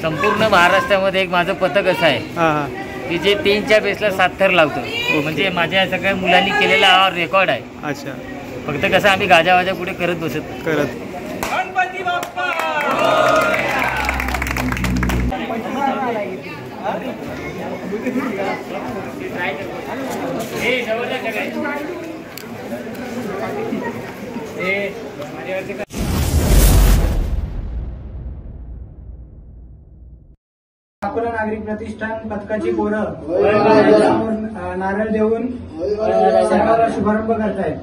संपूर्ण महाराष्ट्रामध्ये एक माझं पथक असं आहे की जे 3च्या बेसला 7 थर लावतो. म्हणजे माझ्या सगळ्या मुलांनी केलेला हा रेकॉर्ड आहे. अच्छा. फक्त कसं आम्ही गाजावाजा पुढे करत बसत गणपती बाप्पा अकोला नागरिक प्रतिष्ठान पथकाची पोरं नारळ देऊन सर्वांना शुभारंभ करतायत.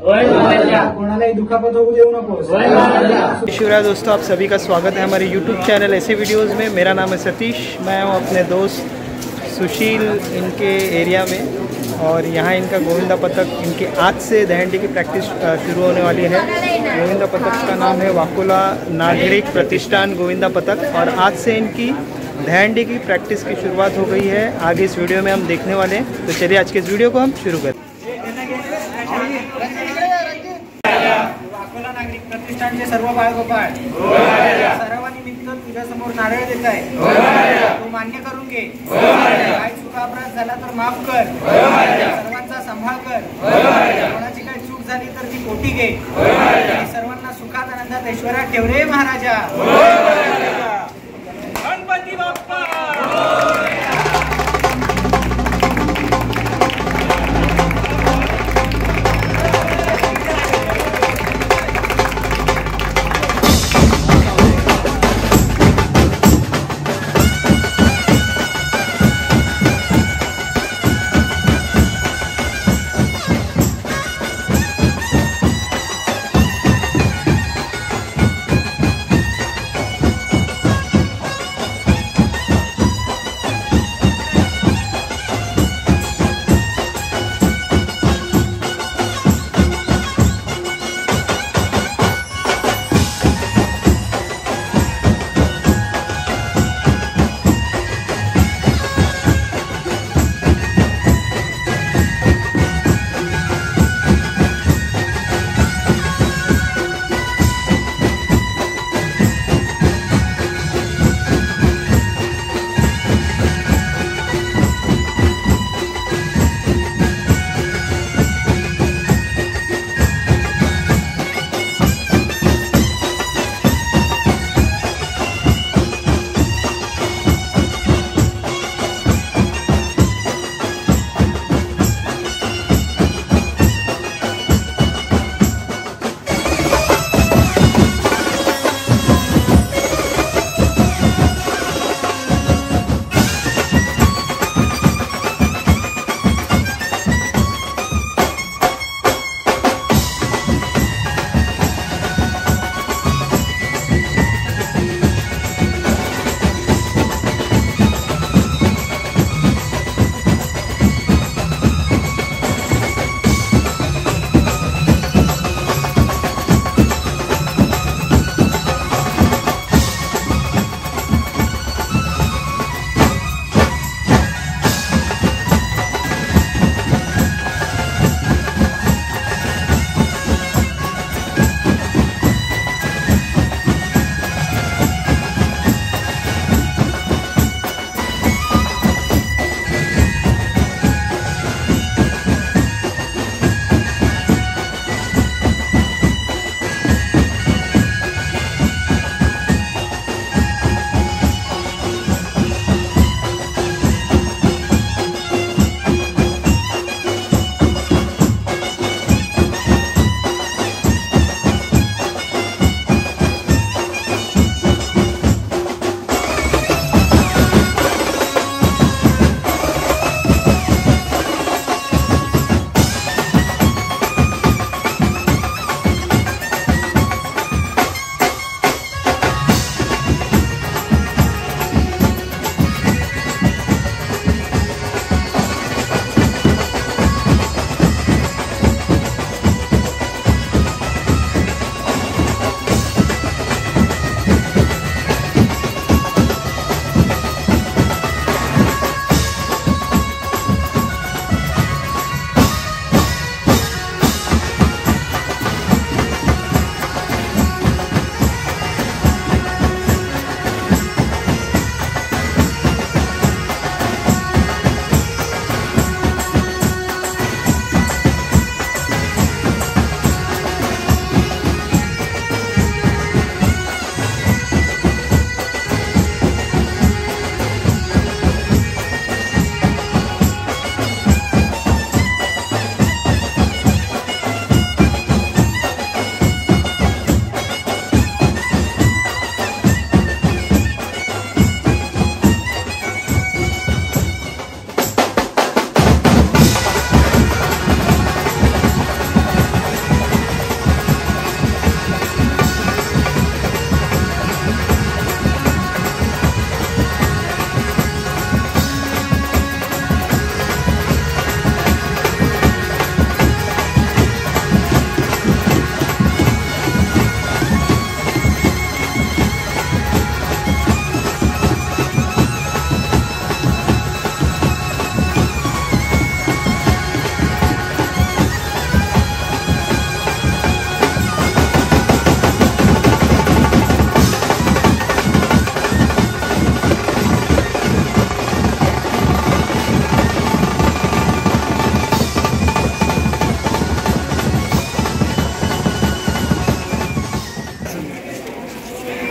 कोणालाही दुखापत होऊ देऊ नकोस. शिवराय दोस्तों, आप सभी का स्वागत है हमारे YouTube चैनल ऐसे वीडियोस में। मेरा नाम है सतीश, मैं हूँ अपने दोस्त सुशील इनके एरिया में, और यहाँ इनका गोविंदा पथक, इनकी आज से दहंडी की प्रैक्टिस शुरू होने वाली है। गोविंदा पथक का नाम है वाकोला नागरिक प्रतिष्ठान गोविंदा पथक, और आज से इनकी दहंडी की प्रैक्टिस की शुरुआत हो गई है। आगे इस वीडियो में हम देखने वाले हैं, तो चलिए आज के इस वीडियो को हम शुरू करते हैं। अकोला नागरिक प्रतिष्ठानचे सर्व बाळगोपाळ सर्वांनिमित्त तुझ्या समोर नारळ देत आहे. तू मान्य करून घे. काय चुका अपराध झाला तर माफ कर. सर्वांचा सांभाळ कर. कोणाची काही चूक झाली तर ती पोटी घे. सर्वांना सुखात आनंदात ऐश्वर्यात ठेव रे महाराजा. गणपती बाप्पा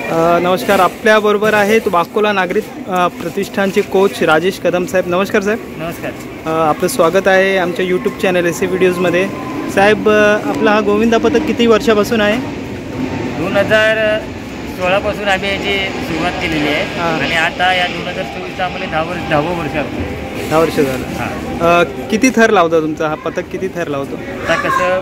नमस्कार, आपल्याबरोबर आहेत वाकोला नागरिक प्रतिष्ठानचे कोच राजेश कदम साहेब. नमस्कार साहेब. नमस्कार. आपलं स्वागत आहे आमच्या यूट्यूब चॅनल एसे व्हिडिओजमध्ये. साहेब, आपला हा गोविंदा पथक किती वर्षापासून आहे? 2016 पासून आम्ही याची सुरुवात केलेली आहे आणि आता या 2024 आम्हाला 10वं वर्ष आहे. 10 वर्ष झालं. किती थर लावता तुमचा हा पथक? किती थर लावतो? आता कसं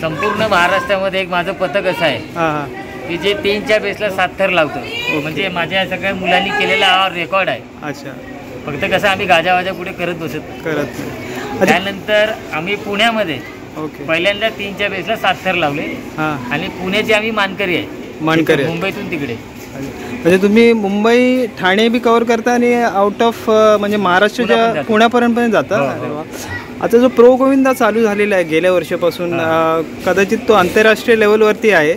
संपूर्ण महाराष्ट्रामध्ये एक माझं पथक असं आहे की जे 3च्या बेसला 7 थर लावतो. म्हणजे माझ्या सगळ्या मुलांनी केलेला हा रेकॉर्ड आहे. अच्छा. फक्त कसं आम्ही गाजावाजा पुढे करत त्यानंतर आम्ही पुण्यामध्ये पहिल्यांदा 3च्या बेसला 7 थर लावले आणि पुण्याचे आम्ही मानकरी आहे. मुंबईतून तिकडे. म्हणजे तुम्ही मुंबई ठाणे बी कव्हर करता आणि आउट ऑफ म्हणजे महाराष्ट्राच्या पुण्यापर्यंत पण जाता. अरे वा. आता जो प्रो गोविंदा चालू झालेला आहे गेल्या वर्षापासून, कदाचित तो आंतरराष्ट्रीय लेवलवरती आहे.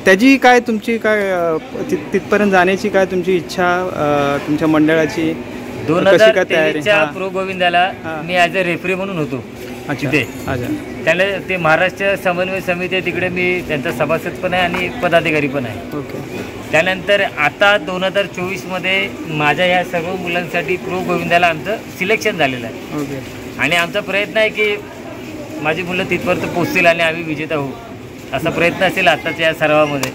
त्याची काय तुमची काय तिथपर्यंत जाण्याची काय तुमची इच्छा, तुमच्या मंडळाची कशी काय तयारी? प्रो गोविंदाला मी ॲज अ रेफरी म्हणून होतो तिथे. त्याला ते महाराष्ट्र समन्वय समिती आहे, तिकडे मी त्यांचा सभासद पण आहे आणि पदाधिकारी पण आहे. ओके. त्यानंतर आता 2024मध्ये माझ्या या सर्व मुलांसाठी प्रो गोविंदाला आमचं सिलेक्शन झालेलं आहे. ओके. आणि आमचा प्रयत्न आहे की माझी मुलं तिथपर्यंत पोचतील आणि आम्ही विजेता होऊ, असा प्रयत्न असेल आताच्या या सर्वामध्ये.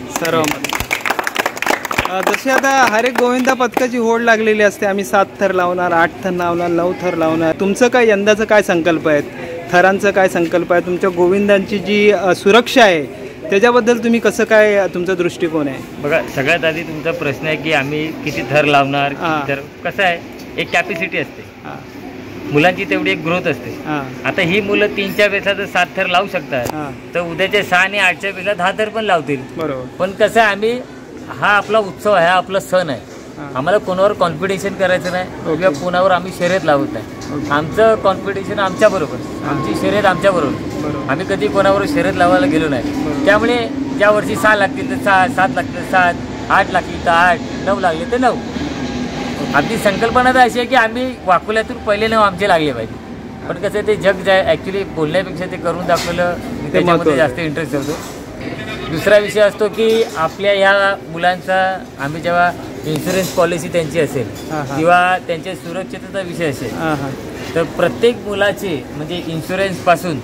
जशी आता हर एक गोविंदा पथकाची होड लागलेली असते. आम्ही 7 थर लावणार, 8 थर लावणार, 9 थर लावणार. तुमचं काय यंदाचं काय संकल्प आहेत? थरांचा काय संकल्प आहे? तुमच्या गोविंदांची जी सुरक्षा आहे त्याच्याबद्दल तुम्ही कसं काय, तुमचा दृष्टिकोन आहे? बघा, सगळ्यात आधी तुमचा प्रश्न आहे की आम्ही किती थर लावणार. तर कसं आहे, एक कॅपॅसिटी असते मुलांची, तेवढी एक ग्रोथ असते. आता ही मुलं 3च्या बेसला जर 7 थर लावू शकतात तर उद्याच्या 6 आणि 8च्या बेसला 10 थर पण लावतील. बरोबर. पण कसं आहे, आम्ही हा आपला उत्सव आहे, हा आपला सण आहे. आम्हाला कोणावर कॉम्पिटिशन करायचं नाही किंवा कोणावर आम्ही शर्यत लावत नाही. आमचं कॉम्पिटिशन आमच्याबरोबर, आमची शर्यत आमच्याबरोबर. आम्ही कधी कोणावर शर्यत लावायला गेलो नाही. त्यामुळे ज्या वर्षी 6 लागतील तर 6, 7 लागतील तर 7, 8 लागतील तर 8, 9 लागले तर 9. आपली संकल्पना तर अशी आहे की आम्ही वाकोल्यातून पहिले 9 आमचे लागले पाहिजे. पण कसं ते जग जाय, ॲक्च्युली बोलण्यापेक्षा ते करून दाखवलं, त्याच्यामध्ये जास्त इंटरेस्ट होतो. दुसरा विषय असतो की आपल्या ह्या मुलांचा आम्ही जेव्हा इन्शुरन्स पॉलिसी त्यांची असेल किंवा त्यांच्या सुरक्षिततेचा विषय असेल तर प्रत्येक मुलाची म्हणजे इन्शुरन्सपासून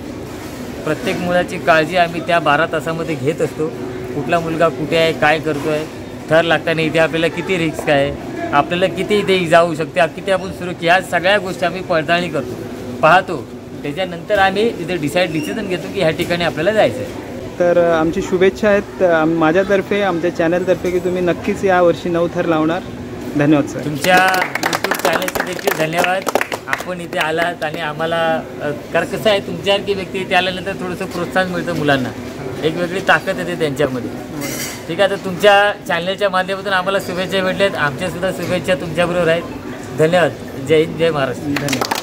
प्रत्येक मुलाची काळजी आम्ही त्या 12 तासामध्ये घेत असतो. कुठला मुलगा कुठे आहे, काय करतो आहे, थर लागताना इथे आपल्याला किती रिस्क आहे, आपल्याला किती इथे जाऊ शकते, किती आपण सुरक्षित, ह्या सगळ्या गोष्टी आम्ही पडताळणी करतो, पाहतो. त्याच्यानंतर आम्ही तिथे डिसिजन घेतो की ह्या ठिकाणी आपल्याला जायचं आहे. तर आमची शुभेच्छा आहेत माझ्यातर्फे, आमच्या चॅनलतर्फे, की तुम्ही नक्कीच यावर्षी 9 थर लावणार. धन्यवाद सर. तुमच्या यूट्यूब चॅनलचे देखील धन्यवाद. आपण इथे आलात आणि आम्हाला, कारण कसं आहे, तुमच्यासारखी व्यक्ती इथे आल्यानंतर थोडंसं प्रोत्साहन मिळतं मुलांना, एक वेगळी ताकद येते त्यांच्यामध्ये. ठीक आहे. तर तुमच्या चॅनलच्या माध्यमातून आम्हाला शुभेच्छा भेटल्यात. आमच्यासुद्धा शुभेच्छा तुमच्याबरोबर आहेत. धन्यवाद. जय हिंद, जय महाराष्ट्र. धन्यवाद.